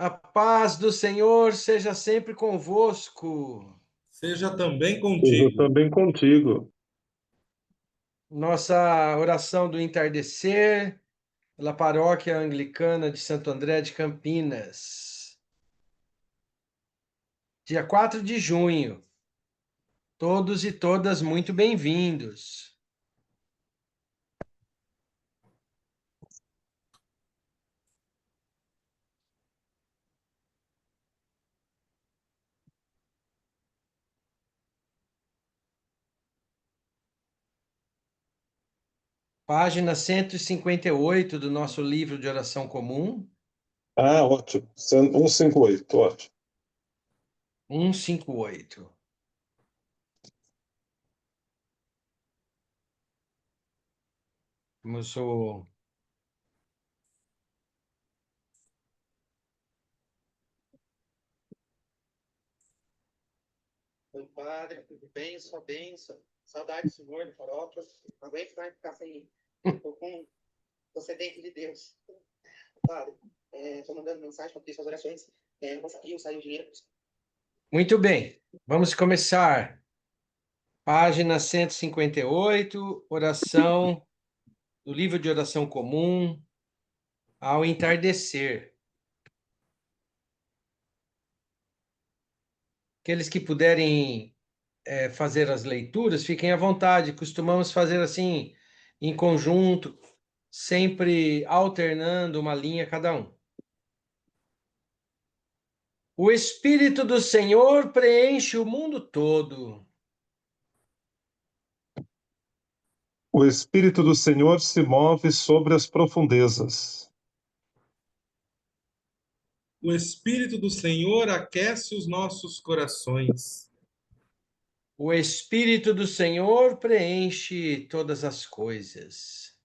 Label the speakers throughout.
Speaker 1: A paz do Senhor seja sempre convosco.
Speaker 2: Seja também
Speaker 3: Seja
Speaker 2: contigo.
Speaker 3: também contigo.
Speaker 1: Nossa oração do entardecer pela Paróquia Anglicana de Santo André de Campinas. Dia 4 de junho. Todos e todas muito bem-vindos. Página 158 do nosso livro de oração comum.
Speaker 3: Ah, ótimo. 158, ótimo.
Speaker 1: 158. Vamos o
Speaker 4: Oi, padre, tudo bem? Sua bênção. Saudade, senhor, de paróquia. Não aguento mais ficar sem. Tô sedento de Deus. Padre, tô mandando mensagem para pedir suas orações. Não conseguiu sair o dinheiro.
Speaker 1: Muito bem. Vamos começar. Página 158, oração do livro de oração comum, ao entardecer. Aqueles que puderem fazer as leituras, fiquem à vontade. Costumamos fazer assim, em conjunto, sempre alternando uma linha cada um. O Espírito do Senhor preenche o mundo todo.
Speaker 3: O Espírito do Senhor se move sobre as profundezas.
Speaker 2: O Espírito do Senhor aquece os nossos corações.
Speaker 1: O Espírito do Senhor preenche todas as coisas.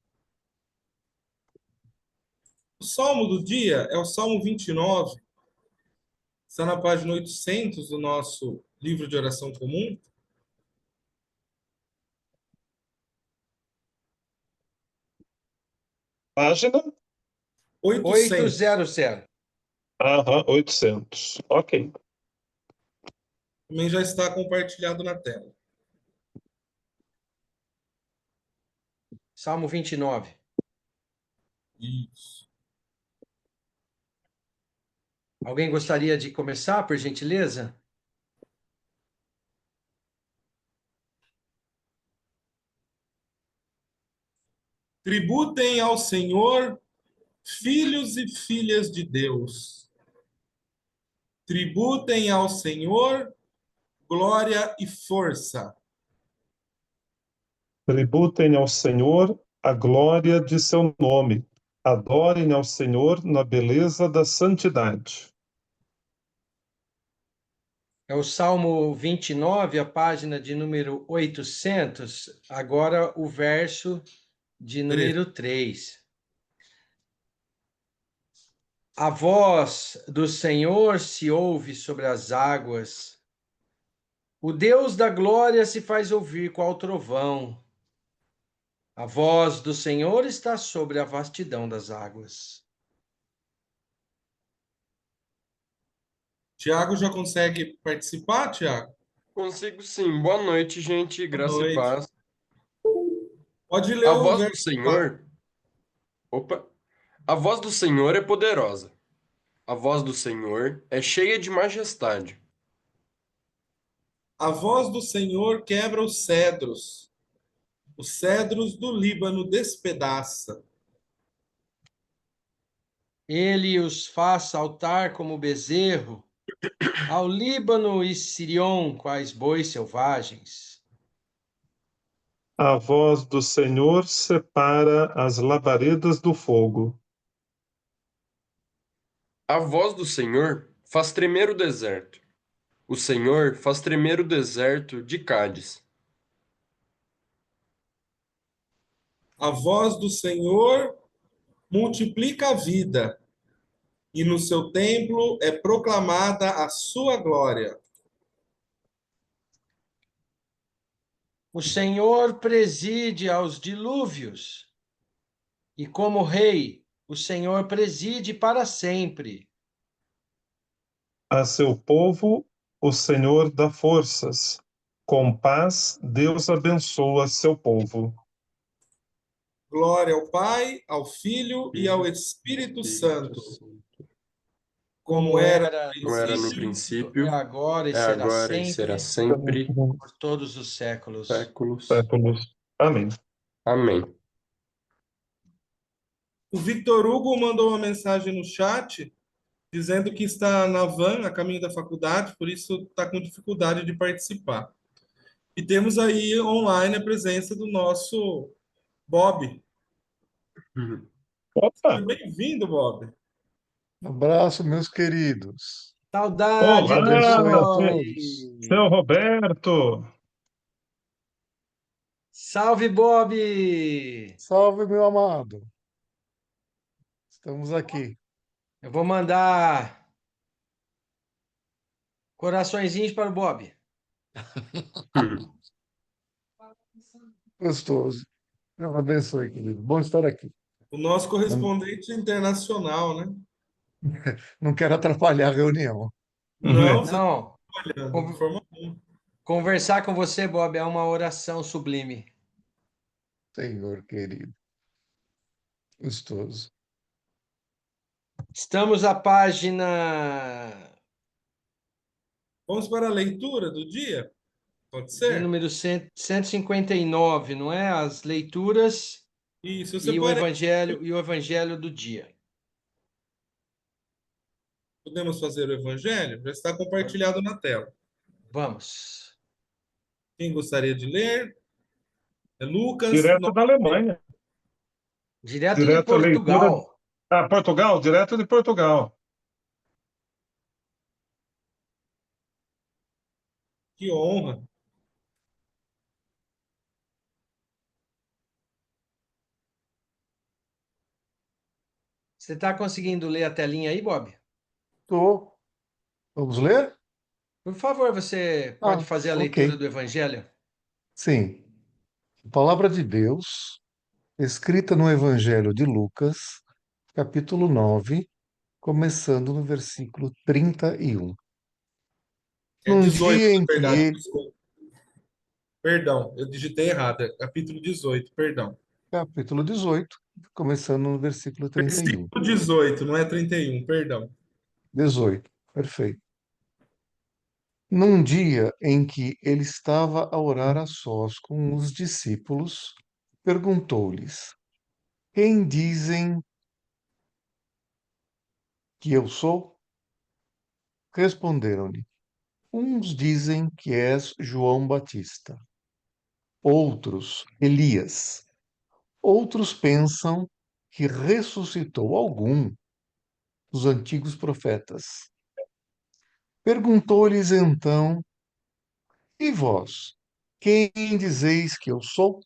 Speaker 2: O salmo do dia é o Salmo 29. Está na página 800 do nosso livro de oração comum.
Speaker 3: Página?
Speaker 2: 800.
Speaker 1: 800.
Speaker 3: Aham, 800. Ok.
Speaker 2: Também já está compartilhado na tela.
Speaker 1: Salmo 29.
Speaker 2: Isso.
Speaker 1: Alguém gostaria de começar, por gentileza?
Speaker 2: Tributem ao Senhor, filhos e filhas de Deus. Tributem ao Senhor glória e força.
Speaker 3: Tributem ao Senhor a glória de seu nome. Adorem ao Senhor na beleza da santidade.
Speaker 1: É o Salmo 29, a página de número 800. Agora o verso de número 3. A voz do Senhor se ouve sobre as águas. O Deus da glória se faz ouvir qual trovão. A voz do Senhor está sobre a vastidão das águas.
Speaker 2: Tiago já consegue participar, Tiago?
Speaker 5: Consigo sim. Boa noite, gente.
Speaker 2: Boa
Speaker 5: Graça e
Speaker 2: noite.
Speaker 5: paz.
Speaker 2: Pode ler
Speaker 5: A
Speaker 2: o
Speaker 5: voz do
Speaker 2: verso.
Speaker 5: Senhor. Opa! A voz do Senhor é poderosa. A voz do Senhor é cheia de majestade.
Speaker 2: A voz do Senhor quebra os cedros do Líbano despedaça.
Speaker 1: Ele os faz saltar como bezerro, ao Líbano e Sirion, quais bois selvagens.
Speaker 3: A voz do Senhor separa as labaredas do fogo.
Speaker 5: A voz do Senhor faz tremer o deserto. O Senhor faz tremer o deserto de Cádiz.
Speaker 2: A voz do Senhor multiplica a vida, e no seu templo é proclamada a sua glória.
Speaker 1: O Senhor preside aos dilúvios, e como rei, o Senhor preside para sempre.
Speaker 3: A seu povo, o Senhor dá forças. Com paz, Deus abençoa seu povo.
Speaker 2: Glória ao Pai, ao Filho e ao Espírito Santo, como era no
Speaker 5: Como era no
Speaker 2: princípio,
Speaker 5: princípio,
Speaker 1: é agora e será
Speaker 5: sempre,
Speaker 1: por todos os séculos.
Speaker 5: séculos.
Speaker 3: Séculos. Amém.
Speaker 5: Amém.
Speaker 2: O Victor Hugo mandou uma mensagem no chat dizendo que está na van, a caminho da faculdade, por isso está com dificuldade de participar. E temos aí online a presença do nosso Bob.
Speaker 3: Opa!
Speaker 2: Seja bem-vindo, Bob.
Speaker 6: Abraço, meus queridos.
Speaker 1: Saudade,
Speaker 3: Olá,
Speaker 6: Abençoe a
Speaker 1: Bob!
Speaker 6: todos.
Speaker 3: seu Roberto.
Speaker 1: Salve, Bob!
Speaker 6: Salve, meu amado. Estamos aqui.
Speaker 1: Eu vou mandar coraçõezinhos para o Bob.
Speaker 6: Gostoso. Deus abençoe, querido. Bom estar aqui.
Speaker 2: O nosso
Speaker 6: Não,
Speaker 2: correspondente internacional, né?
Speaker 6: não quero atrapalhar a reunião.
Speaker 2: Não, você está
Speaker 1: Não,
Speaker 2: trabalhando de forma alguma.
Speaker 1: conversar com você, Bob, é uma oração sublime.
Speaker 6: Senhor querido. Gostoso.
Speaker 1: Estamos à página
Speaker 2: Vamos para a leitura do dia? Pode
Speaker 1: de
Speaker 2: ser?
Speaker 1: número 159, não é? As leituras
Speaker 2: Isso, eu
Speaker 1: e o
Speaker 2: separei.
Speaker 1: evangelho do dia.
Speaker 2: Podemos fazer o evangelho? Já está compartilhado na tela.
Speaker 1: Vamos.
Speaker 2: Quem gostaria de ler? É Lucas
Speaker 3: Direto
Speaker 2: 9.
Speaker 3: da Alemanha.
Speaker 1: Direto de
Speaker 3: Direto a leitura.
Speaker 1: Portugal.
Speaker 3: Ah, Portugal? Direto de Portugal.
Speaker 2: Que honra.
Speaker 1: Você está conseguindo ler a telinha aí, Bob?
Speaker 6: Tô. Vamos ler?
Speaker 1: Por favor, você pode
Speaker 6: Ah,
Speaker 1: fazer a leitura
Speaker 6: ok.
Speaker 1: do evangelho?
Speaker 6: Sim. A palavra de Deus, escrita no Evangelho de Lucas, capítulo 9, começando no versículo 31.
Speaker 2: É
Speaker 6: Num
Speaker 2: 18,
Speaker 6: dia
Speaker 2: na
Speaker 6: em que
Speaker 2: verdade.
Speaker 6: ele,
Speaker 2: Desculpa. Perdão, eu digitei errado. É capítulo 18, perdão.
Speaker 6: capítulo 18, começando no versículo 31.
Speaker 2: Versículo 18, não é 31, perdão.
Speaker 6: 18, perfeito. Num dia em que ele estava a orar a sós com os discípulos, perguntou-lhes: Quem dizem que eu sou? Responderam-lhe: Uns dizem que és João Batista, outros Elias, outros pensam que ressuscitou algum dos antigos profetas. Perguntou-lhes então: E vós, quem dizeis que eu sou?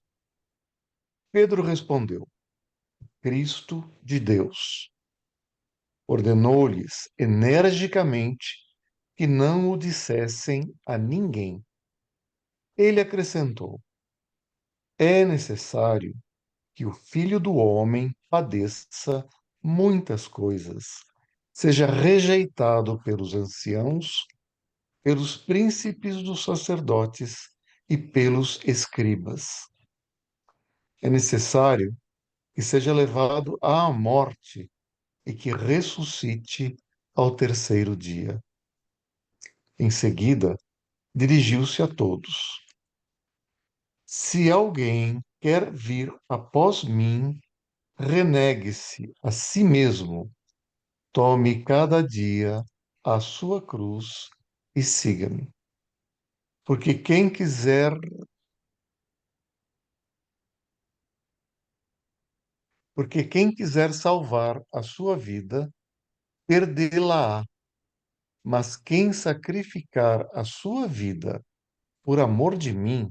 Speaker 6: Pedro respondeu: Cristo de Deus. Ordenou-lhes energicamente que não o dissessem a ninguém. Ele acrescentou: É necessário que o Filho do Homem padeça muitas coisas, seja rejeitado pelos anciãos, pelos príncipes dos sacerdotes e pelos escribas. É necessário que seja levado à morte e que ressuscite ao terceiro dia. Em seguida, dirigiu-se a todos: Se alguém quer vir após mim, renegue-se a si mesmo, tome cada dia a sua cruz e siga-me. Porque quem quiser, porque quem quiser salvar a sua vida, perdê-la-á. Mas quem sacrificar a sua vida por amor de mim,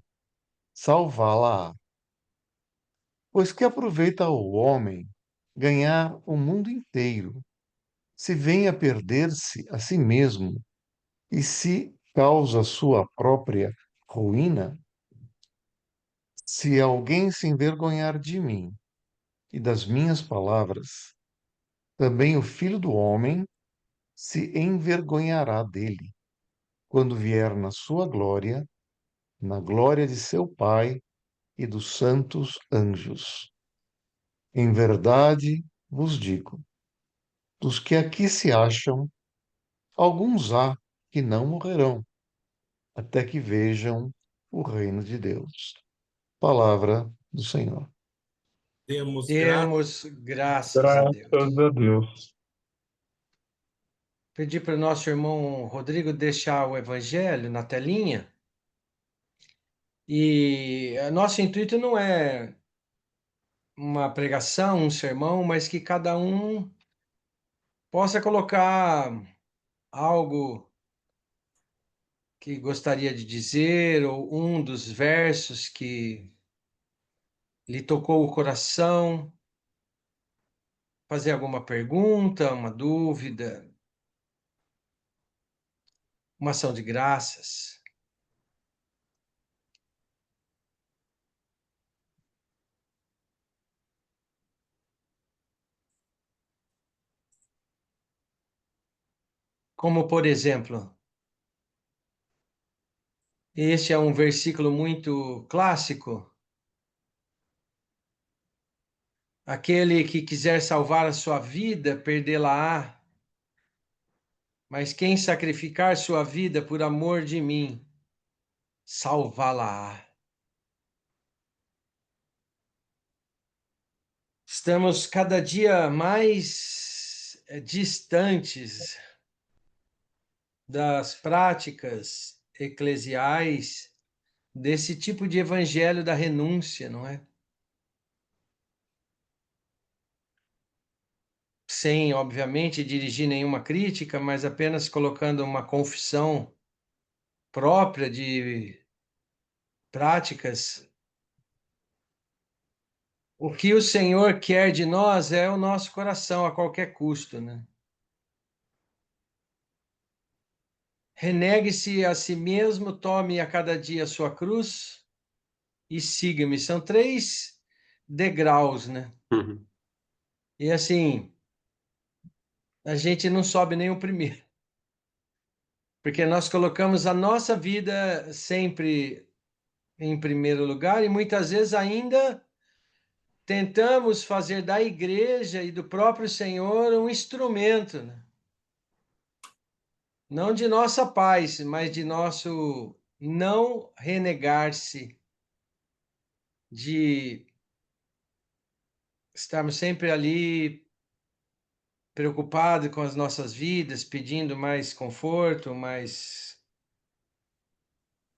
Speaker 6: salvá-la-á. Pois que aproveita o homem ganhar o mundo inteiro, se vem a perder-se a si mesmo e se causa sua própria ruína? Se alguém se envergonhar de mim e das minhas palavras, também o Filho do Homem se envergonhará dele, quando vier na sua glória, na glória de seu Pai e dos santos anjos. Em verdade vos digo, dos que aqui se acham, alguns há que não morrerão, até que vejam o reino de Deus. Palavra do Senhor.
Speaker 2: Demos graças.
Speaker 1: Demos graças a
Speaker 3: Graças
Speaker 1: Deus.
Speaker 3: a Deus.
Speaker 1: Pedir para o nosso irmão Rodrigo deixar o evangelho na telinha. E nosso intuito não é uma pregação, um sermão, mas que cada um possa colocar algo que gostaria de dizer, ou um dos versos que lhe tocou o coração, fazer alguma pergunta, uma dúvida, uma ação de graças. Como, por exemplo, este é um versículo muito clássico. Aquele que quiser salvar a sua vida, perdê-la-á. Mas quem sacrificar sua vida por amor de mim, salvá-la-á. Estamos cada dia mais distantes das práticas eclesiais desse tipo de evangelho da renúncia, não é? Sem, obviamente, dirigir nenhuma crítica, mas apenas colocando uma confissão própria de práticas. O que o Senhor quer de nós é o nosso coração a qualquer custo, né? Renegue-se a si mesmo, tome a cada dia a sua cruz e siga-me. São 3 degraus, né?
Speaker 5: Uhum.
Speaker 1: E assim, a gente não sobe nem o primeiro, porque nós colocamos a nossa vida sempre em primeiro lugar e muitas vezes ainda tentamos fazer da igreja e do próprio Senhor um instrumento, né? Não de nossa paz, mas de nosso não renegar-se, de estarmos sempre ali preocupados com as nossas vidas, pedindo mais conforto, mais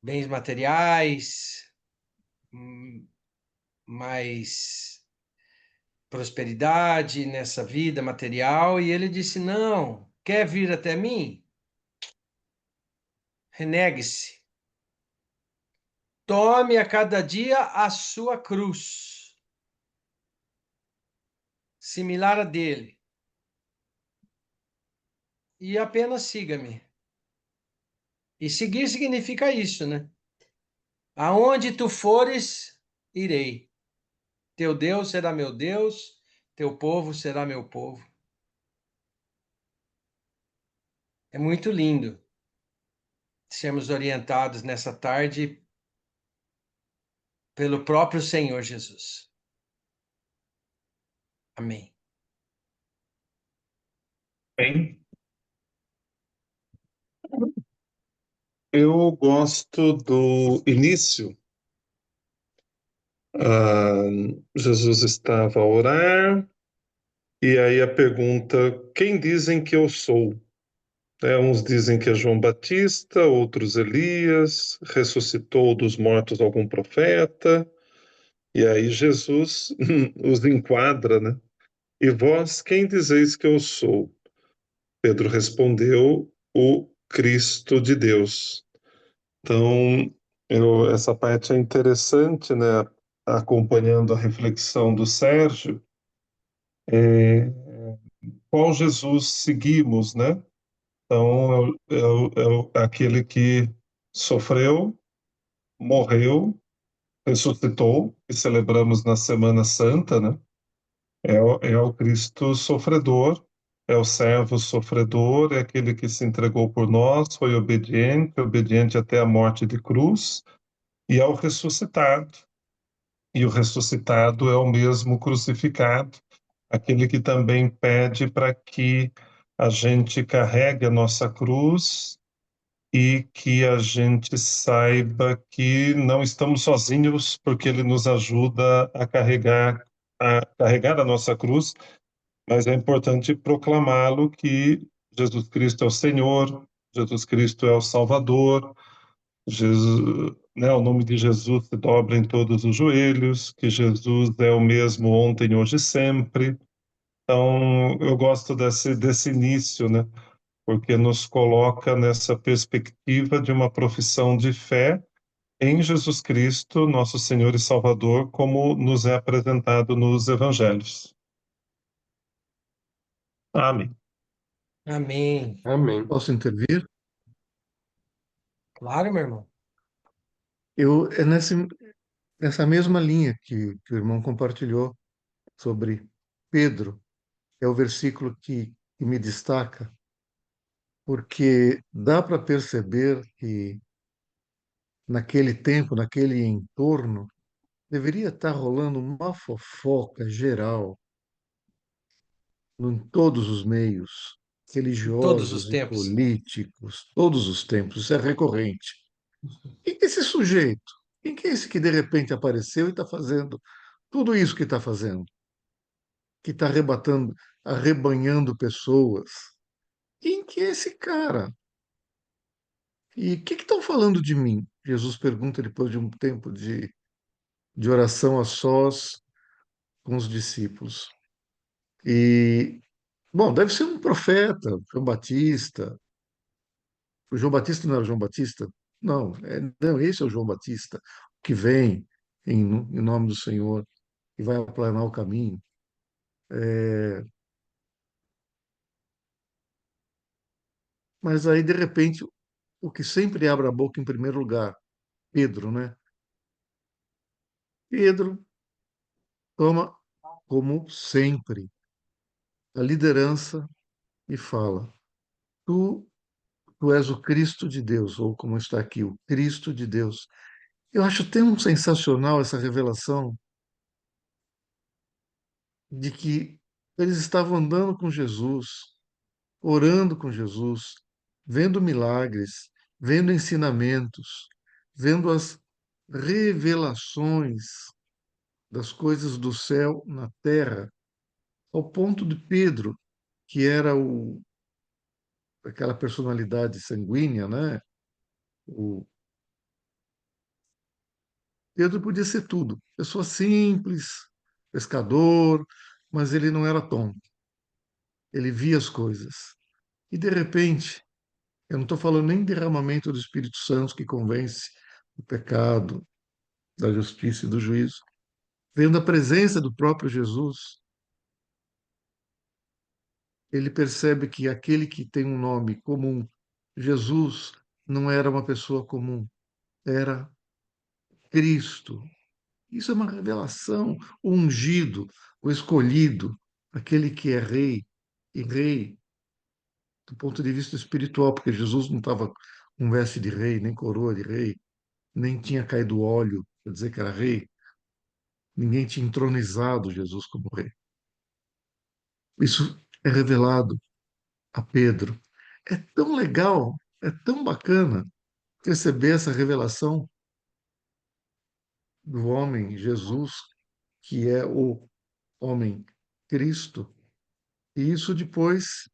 Speaker 1: bens materiais, mais prosperidade nessa vida material. E ele disse: Não, quer vir até mim? Renegue-se. Tome a cada dia a sua cruz, similar a dele, e apenas siga-me. E seguir significa isso, né? Aonde tu fores, irei. Teu Deus será meu Deus, teu povo será meu povo. É muito lindo sermos orientados nessa tarde pelo próprio Senhor Jesus. Amém.
Speaker 3: Bem, eu gosto do início. Jesus estava a orar, e aí a pergunta: quem dizem que eu sou? Uns dizem que é João Batista, outros Elias, ressuscitou dos mortos algum profeta, e aí Jesus os enquadra, né? E vós, quem dizeis que eu sou? Pedro respondeu: o Cristo de Deus. Então, essa parte é interessante, né? Acompanhando a reflexão do Sérgio, qual Jesus seguimos, né? Então, é aquele que sofreu, morreu, ressuscitou, e celebramos na Semana Santa, né? É o Cristo sofredor, é o servo sofredor, é aquele que se entregou por nós, foi obediente, obediente até a morte de cruz, e é o ressuscitado. E o ressuscitado é o mesmo crucificado, aquele que também pede para que a gente carregue a nossa cruz e que a gente saiba que não estamos sozinhos, porque ele nos ajuda a carregar a nossa cruz, mas é importante proclamá-lo que Jesus Cristo é o Senhor, Jesus Cristo é o Salvador, Jesus, né, o nome de Jesus se dobra em todos os joelhos, que Jesus é o mesmo ontem, hoje e sempre. Então, eu gosto desse início, né? Porque nos coloca nessa perspectiva de uma profissão de fé em Jesus Cristo, nosso Senhor e Salvador, como nos é apresentado nos evangelhos. Amém.
Speaker 1: Amém.
Speaker 5: Amém.
Speaker 6: Posso intervir?
Speaker 1: Claro, meu irmão.
Speaker 6: É nessa mesma linha que o irmão compartilhou sobre Pedro, é o versículo que me destaca, porque dá para perceber que naquele tempo, naquele entorno, deveria estar rolando uma fofoca geral em todos os meios,
Speaker 1: Em todos os
Speaker 6: religiosos e
Speaker 1: tempos.
Speaker 6: políticos, todos os tempos, isso é recorrente. Quem que é esse sujeito? Quem que é esse que de repente apareceu e está fazendo tudo isso que está fazendo? Que está arrebanhando pessoas? Quem que é esse cara? E o que estão falando de mim? Jesus pergunta depois de um tempo de oração a sós com os discípulos. E, bom, deve ser um profeta, João Batista. O João Batista não era o João Batista? Não, não, esse é o João Batista, que vem em nome do Senhor e vai aplanar o caminho. Mas aí, de repente, o que sempre abre a boca em primeiro lugar, Pedro, né? Pedro toma, como sempre, a liderança e fala: Tu, tu és o Cristo de Deus, ou como está aqui, o Cristo de Deus. Eu acho tão sensacional essa revelação de que eles estavam andando com Jesus, orando com Jesus, vendo milagres, vendo ensinamentos, vendo as revelações das coisas do céu na terra, ao ponto de Pedro, que era aquela personalidade sanguínea, né? O Pedro podia ser tudo, pessoa simples, pescador, mas ele não era tonto, ele via as coisas. E de repente, eu não estou falando nem derramamento do Espírito Santo que convence do pecado, da justiça e do juízo, vendo a presença do próprio Jesus, ele percebe que aquele que tem um nome comum, Jesus, não era uma pessoa comum, era Cristo. Isso é uma revelação, o ungido, o escolhido, aquele que é rei, e rei do ponto de vista espiritual, porque Jesus não estava com veste de rei, nem coroa de rei, nem tinha caído óleo para dizer que era rei, ninguém tinha entronizado Jesus como rei. Isso é revelado a Pedro. É tão legal, é tão bacana receber essa revelação do homem Jesus, que é o homem Cristo, e isso depois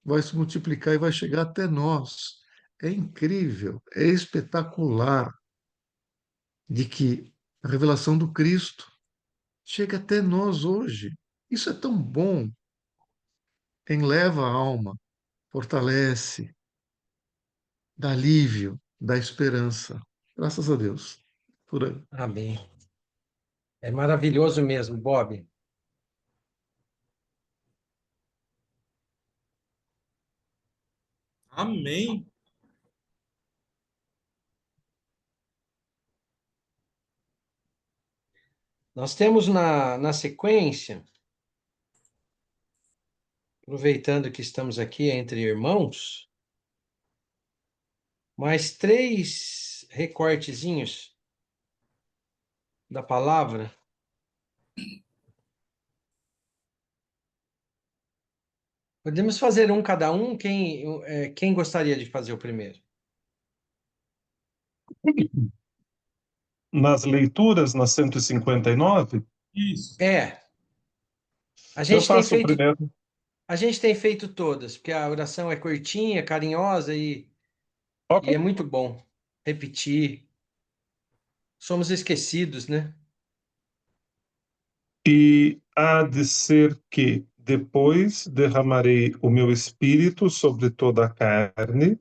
Speaker 6: vai se multiplicar e vai chegar até nós. É incrível, é espetacular de que a revelação do Cristo chega até nós hoje. Isso é tão bom, enleva a alma, fortalece, dá alívio, dá esperança. Graças a Deus. Por aí.
Speaker 1: Amém. É maravilhoso mesmo, Bob.
Speaker 2: Amém.
Speaker 1: Nós temos na sequência aproveitando que estamos aqui entre irmãos, mais 3 recortezinhos da palavra. Podemos fazer um cada um? Quem gostaria de fazer o primeiro?
Speaker 3: Nas leituras, na 159,
Speaker 2: Isso.
Speaker 1: É, a
Speaker 3: eu
Speaker 1: gente tem
Speaker 3: faço o
Speaker 1: feito,
Speaker 3: primeiro.
Speaker 1: a gente tem feito todas, porque a oração é curtinha, carinhosa
Speaker 3: Ok.
Speaker 1: e é muito bom repetir. Somos esquecidos, né?
Speaker 3: E há de ser que depois derramarei o meu espírito sobre toda a carne,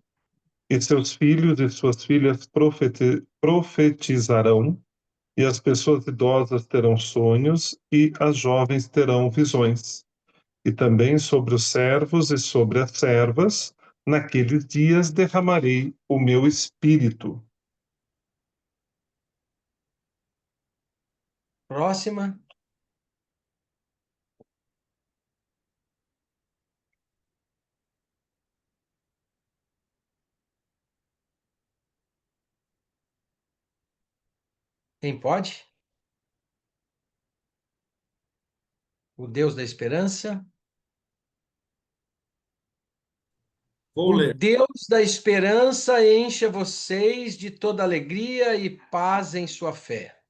Speaker 3: e seus filhos e suas filhas profetizarão, e as pessoas idosas terão sonhos, e as jovens terão visões. E também sobre os servos e sobre as servas, naqueles dias derramarei o meu espírito.
Speaker 1: Próxima. Quem pode? O Deus da esperança.
Speaker 2: Vou
Speaker 1: O
Speaker 2: ler.
Speaker 1: Deus da esperança encha vocês de toda alegria e paz em sua fé,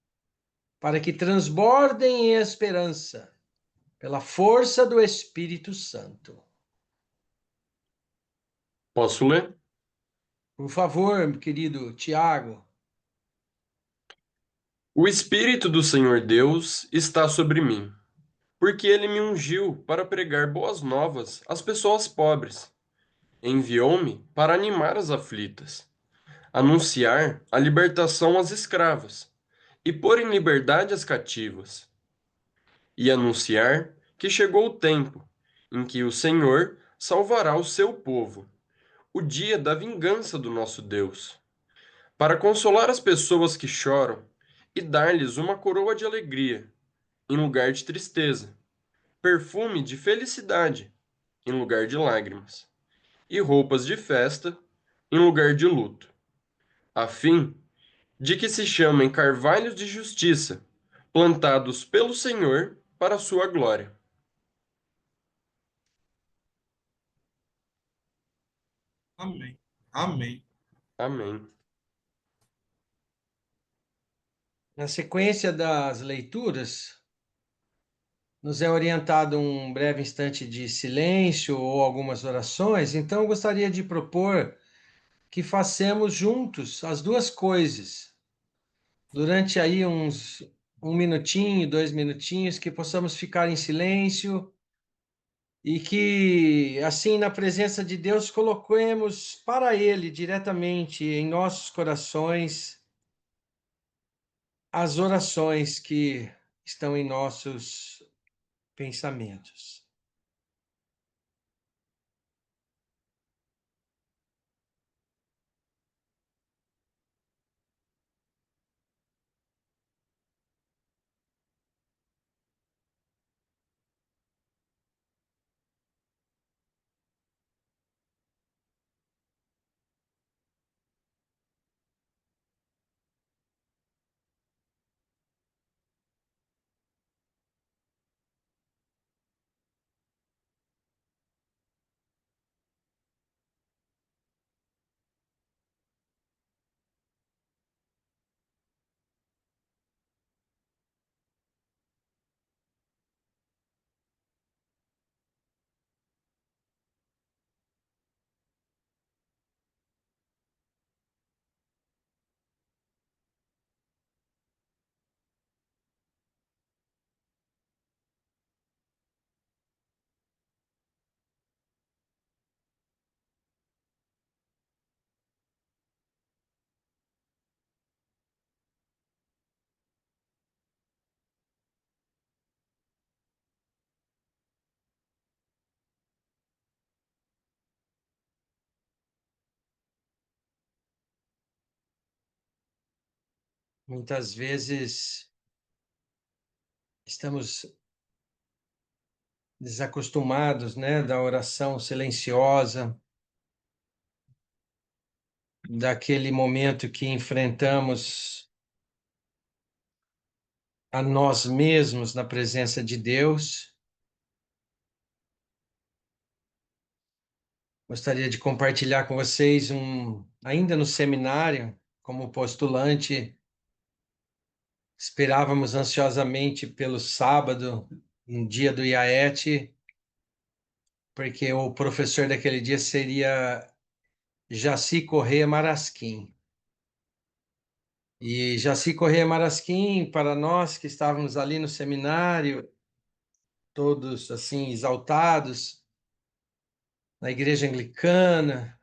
Speaker 1: para que transbordem em esperança, pela força do Espírito Santo.
Speaker 5: Posso ler?
Speaker 1: Por favor, querido Tiago.
Speaker 5: O Espírito do Senhor Deus está sobre mim, porque ele me ungiu para pregar boas novas às pessoas pobres. Enviou-me para animar as aflitas, anunciar a libertação às escravas e pôr em liberdade as cativas, e anunciar que chegou o tempo em que o Senhor salvará o seu povo, o dia da vingança do nosso Deus, para consolar as pessoas que choram e dar-lhes uma coroa de alegria em lugar de tristeza, perfume de felicidade em lugar de lágrimas, e roupas de festa em lugar de luto, a fim de que se chamem carvalhos de justiça, plantados pelo Senhor para a sua glória.
Speaker 2: Amém. Amém.
Speaker 5: Amém.
Speaker 1: Na sequência das leituras, nos é orientado um breve instante de silêncio ou algumas orações, então eu gostaria de propor que façamos juntos as duas coisas, durante aí uns 1 minutinho, 2 minutinhos, que possamos ficar em silêncio e que, assim, na presença de Deus, coloquemos para Ele diretamente em nossos corações as orações que estão em nossos pensamentos. Muitas vezes estamos desacostumados, né, da oração silenciosa, daquele momento que enfrentamos a nós mesmos na presença de Deus. Gostaria de compartilhar com vocês ainda no seminário, como postulante, esperávamos ansiosamente pelo sábado, um dia do IAET, porque o professor daquele dia seria Jaci Corrêa Marasquim. E Jaci Corrêa Marasquim, para nós que estávamos ali no seminário, todos assim exaltados, na igreja anglicana,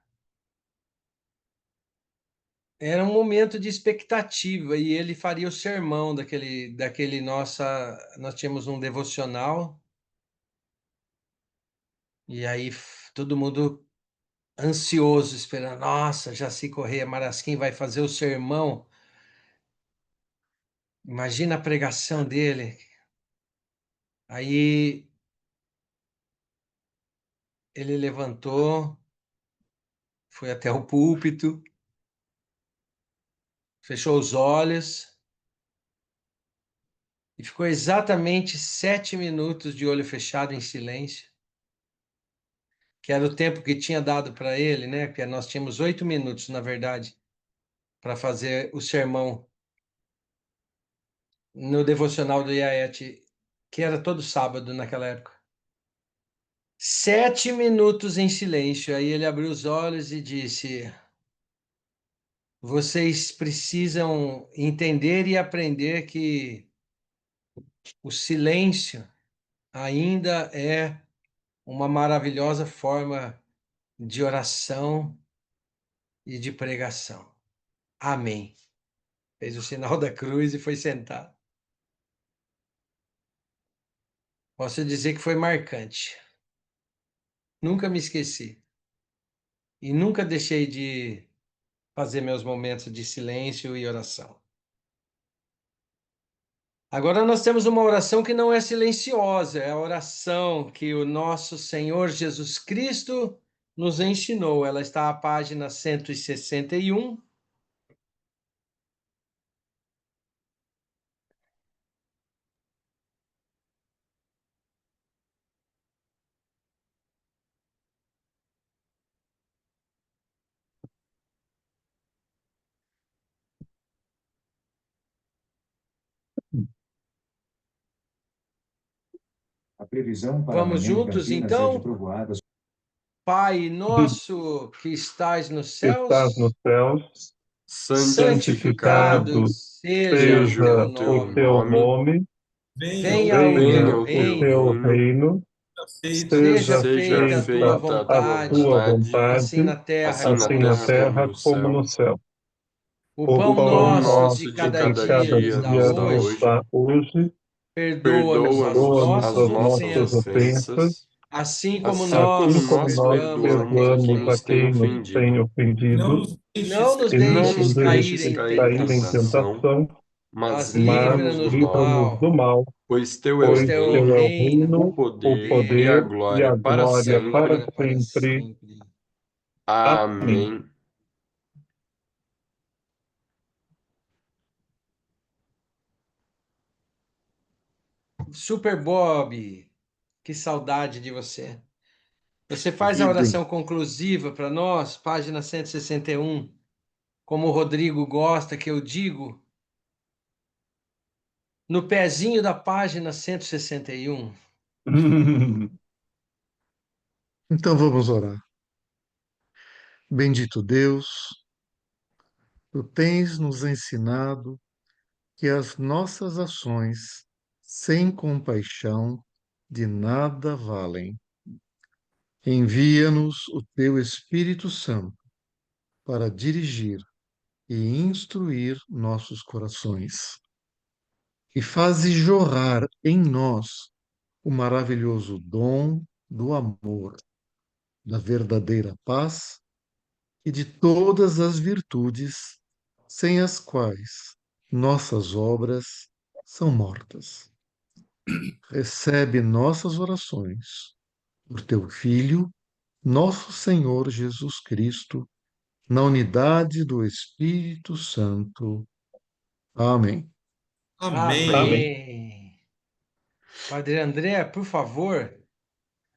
Speaker 1: era um momento de expectativa e ele faria o sermão daquele nós tínhamos um devocional e aí todo mundo ansioso esperando, nossa, Jaci Corrêa Marasquim vai fazer o sermão. Imagina a pregação dele. Aí ele levantou, foi até o púlpito, fechou os olhos e ficou exatamente 7 minutos de olho fechado em silêncio, que era o tempo que tinha dado para ele, né? Porque nós tínhamos 8 minutos, na verdade, para fazer o sermão no devocional do IAET, que era todo sábado naquela época. 7 minutos em silêncio. Aí ele abriu os olhos e disse: vocês precisam entender e aprender que o silêncio ainda é uma maravilhosa forma de oração e de pregação. Amém. Fez o sinal da cruz e foi sentado. Posso dizer que foi marcante. Nunca me esqueci. E nunca deixei de fazer meus momentos de silêncio e oração. Agora nós temos uma oração que não é silenciosa, é a oração que o nosso Senhor Jesus Cristo nos ensinou. Ela está à página 161.
Speaker 7: A previsão para
Speaker 1: Vamos
Speaker 7: amanhã em
Speaker 1: juntos,
Speaker 7: Campinas é de
Speaker 1: então?
Speaker 7: trovoadas.
Speaker 1: Pai nosso que estás nos
Speaker 3: Que estás nos
Speaker 1: céus,
Speaker 3: céus,
Speaker 1: santificado
Speaker 5: Santificado
Speaker 3: santificado
Speaker 1: seja o
Speaker 5: seja
Speaker 1: teu
Speaker 5: o
Speaker 3: seja o
Speaker 5: teu
Speaker 1: nome.
Speaker 3: teu
Speaker 5: nome,
Speaker 3: nome,
Speaker 2: Venha o
Speaker 1: Venha o
Speaker 5: venha
Speaker 3: venha
Speaker 1: teu
Speaker 5: o
Speaker 3: o
Speaker 5: teu
Speaker 1: reino,
Speaker 3: teu
Speaker 5: reino,
Speaker 3: reino,
Speaker 2: feita
Speaker 1: seja
Speaker 3: seja
Speaker 5: seja
Speaker 1: feita a tua
Speaker 3: feita
Speaker 5: feita a
Speaker 3: a
Speaker 5: tua
Speaker 1: vontade,
Speaker 3: tua
Speaker 5: vontade,
Speaker 1: assim
Speaker 3: vontade,
Speaker 1: na terra
Speaker 5: assim na
Speaker 3: assim
Speaker 1: como no
Speaker 3: na
Speaker 5: terra como
Speaker 3: terra
Speaker 1: céu.
Speaker 5: no
Speaker 3: como no
Speaker 5: céu.
Speaker 3: céu.
Speaker 1: O
Speaker 3: O
Speaker 1: pão
Speaker 5: O pão
Speaker 3: pão
Speaker 1: nosso de
Speaker 5: nosso de
Speaker 1: cada
Speaker 3: de
Speaker 5: cada
Speaker 1: dia
Speaker 3: cada
Speaker 1: nos
Speaker 5: dia
Speaker 1: dá
Speaker 5: nos
Speaker 3: dia
Speaker 5: dá
Speaker 3: nos
Speaker 1: hoje,
Speaker 5: hoje,
Speaker 3: dá hoje,
Speaker 1: perdoa-nos as
Speaker 5: perdoa-nos
Speaker 3: perdoa-nos
Speaker 5: as
Speaker 1: nossas
Speaker 3: as
Speaker 5: nossas
Speaker 3: nossas
Speaker 1: ofensas,
Speaker 3: ofensas,
Speaker 5: ofensas,
Speaker 1: assim como
Speaker 5: assim
Speaker 1: nós
Speaker 5: como
Speaker 3: assim como
Speaker 5: nós
Speaker 3: nós
Speaker 1: perdoamos a
Speaker 5: perdoamos a
Speaker 1: quem
Speaker 5: quem
Speaker 3: perdoamos a
Speaker 1: nos
Speaker 5: nos tem
Speaker 1: tem
Speaker 3: quem nos tem
Speaker 5: ofendido.
Speaker 1: ofendido.
Speaker 2: e não
Speaker 3: ofendido,
Speaker 2: nos deixes
Speaker 1: Não nos
Speaker 3: e não
Speaker 5: Não
Speaker 1: deixes
Speaker 3: nos
Speaker 5: nos
Speaker 1: cair
Speaker 5: deixes
Speaker 3: deixes
Speaker 1: em
Speaker 5: cair em
Speaker 3: cair em
Speaker 1: tentação,
Speaker 5: tentação,
Speaker 3: tentação,
Speaker 5: mas
Speaker 1: mas
Speaker 3: mas
Speaker 5: livra-nos do
Speaker 1: livra-nos do
Speaker 5: mal.
Speaker 3: livra-nos do
Speaker 1: mal,
Speaker 3: mal,
Speaker 5: Pois teu é o
Speaker 1: pois
Speaker 3: pois
Speaker 1: teu é o
Speaker 3: teu é
Speaker 5: reino,
Speaker 3: o
Speaker 1: reino,
Speaker 5: o
Speaker 3: reino,
Speaker 1: o
Speaker 3: o
Speaker 5: poder e a
Speaker 1: poder
Speaker 3: poder e
Speaker 5: glória
Speaker 3: a
Speaker 1: e
Speaker 5: para
Speaker 1: a
Speaker 3: glória para
Speaker 5: sempre.
Speaker 1: glória para
Speaker 3: sempre.
Speaker 1: sempre.
Speaker 3: Amém.
Speaker 5: Amém.
Speaker 1: Super Bob, que saudade de você. Você faz a
Speaker 6: Idem.
Speaker 1: oração conclusiva para nós, página 161, como o Rodrigo gosta que eu digo, no pezinho da página 161.
Speaker 6: Então vamos orar. Bendito Deus, tu tens nos ensinado que as nossas ações sem compaixão de nada valem. Envia-nos o teu Espírito Santo para dirigir e instruir nossos corações. E faze jorrar em nós o maravilhoso dom do amor, da verdadeira paz e de todas as virtudes sem as quais nossas obras são mortas. recebe nossas orações por teu Filho, nosso Senhor Jesus Cristo, na unidade do Espírito Santo. Amém.
Speaker 2: Amém.
Speaker 3: Amém.
Speaker 1: Amém. Padre André, por favor,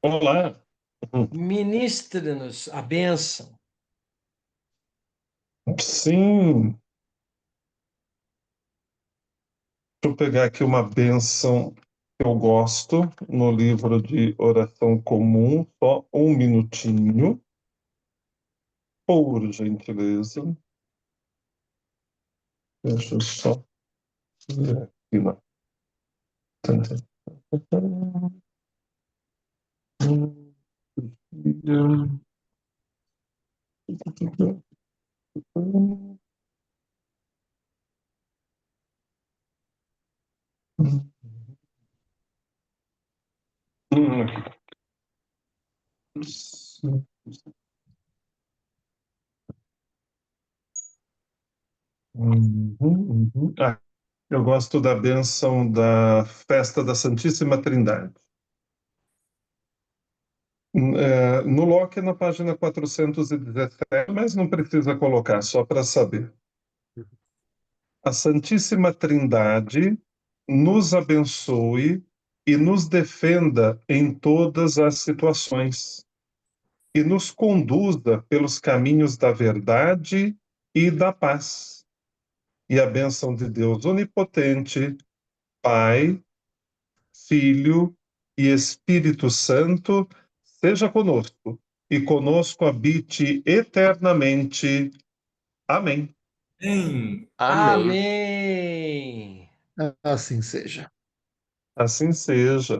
Speaker 3: Olá.
Speaker 1: ministre-nos a bênção.
Speaker 3: Sim, deixa eu pegar aqui uma bênção que eu gosto no livro de oração comum, só um minutinho, por gentileza. Deixa eu só ver aqui. Ah, eu gosto da bênção da festa da Santíssima Trindade. No Locke, na página 417, mas não precisa colocar, só para saber. A Santíssima Trindade nos abençoe e nos defenda em todas as situações, e nos conduza pelos caminhos da verdade e da paz. E a bênção de Deus Onipotente, Pai, Filho e Espírito Santo, seja conosco, e conosco habite eternamente. Amém.
Speaker 2: Amém.
Speaker 5: Amém.
Speaker 1: Amém.
Speaker 6: Assim seja.
Speaker 3: Assim seja.